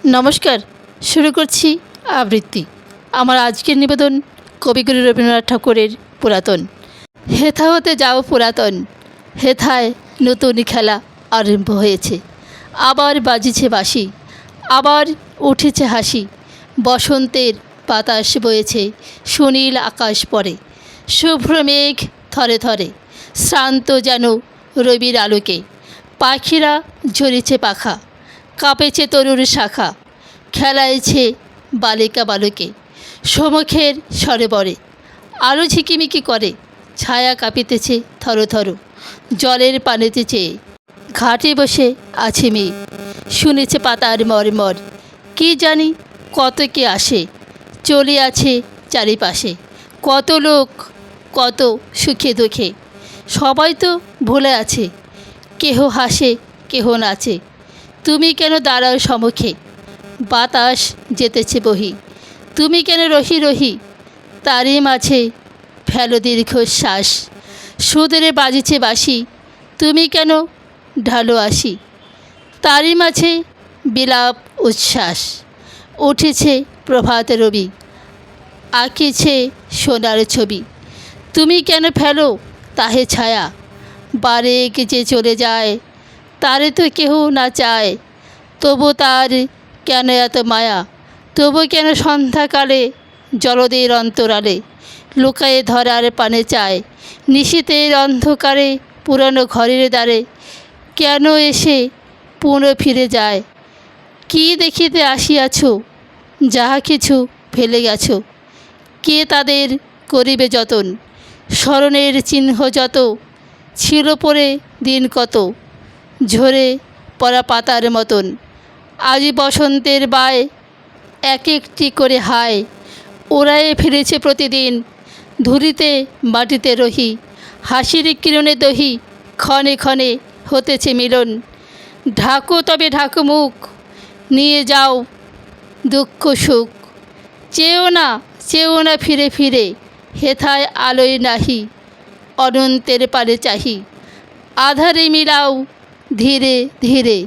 নমস্কার। শুরু করছি আবৃত্তি। আমার আজকের নিবেদন কবিগুরু রবীন্দ্রনাথ ঠাকুরের পুরাতন। হেথা হতে যাও পুরাতন, হেথায় নতুন খেলা আরম্ভ হয়েছে। আবার বাজিছে বাঁশি, আবার উঠেছে হাসি। বসন্তের বাতাস বয়েছে, সুনীল আকাশ পরে। শুভ্র মেঘ থরে থরে, শ্রান্ত যেন রবির আলোকে। পাখিরা ঝরেছে পাখা, কাঁপেছে তরুর শাখা। খেলাইছে বালিকা বালকে, সমুখের সরোবরে। আলো ঝিকিমিকি করে, ছায়া কাঁপিতেছে থর থর। জলের পানিতে চেয়ে ঘাটে বসে আছে মেয়ে, শুনেছে পাতার মরমর। কি জানি কত কে আসে, চলে আছে চারিপাশে। কত লোক, কত সুখে দুঃখে, সবাই তো ভুলে আছে। কেহ হাসে, কেহ নাচে, তুমি কেন দাঁড়াও সম্মুখে? বাতাস যেতেছে বহি, তুমি কেন রহি রহি? তারই মাঝে ফেলো দীর্ঘশ্বাস, সুদূরে বাজিছে বাঁশি, তুমি কেন ঢালো আসি? তারই মাঝে বিলাপ উচ্ছ্বাস, উঠেছে প্রভাত রবি, আঁকিছে সোনার ছবি। তুমি কেন ফেলো তাহে ছায়া? বারেক যে চলে যায়, তারে তো কেহ না চায়। তবু তার কেন এত মায়া? তবু কেন সন্ধ্যাকালে জলদের অন্তরালে লুকায়ে ধরার পানে চায়? নিশীথের অন্ধকারে পুরানো ঘরের দ্বারে কেন এসে পুনঃ ফিরে যায়? কি দেখিতে আসিয়াছ, যাহা কিছু ফেলে গেছ? কে তাদের করিবে যতন? স্মরণের চিহ্ন যত ছিল পরে দিন কত, ঝরে পড়া পাতার মতন। আজ বসন্তের বায় এক একটি করে হায়, ওরায়ে ফিরেছে প্রতিদিন। ধুলিতে মাটিতে রহি, হাসির কিরণে দহি, ক্ষণে ক্ষণে হতেছে মিলন। ঢাকো তবে ঢাকো মুখ, নিয়ে যাও দুঃখ সুখ। চেও না, চেও না ফিরে ফিরে, হেথায় আলোয় নাহি, অনন্তের পানে চাহি। আধারে মিলাও ধীরে ধীরে।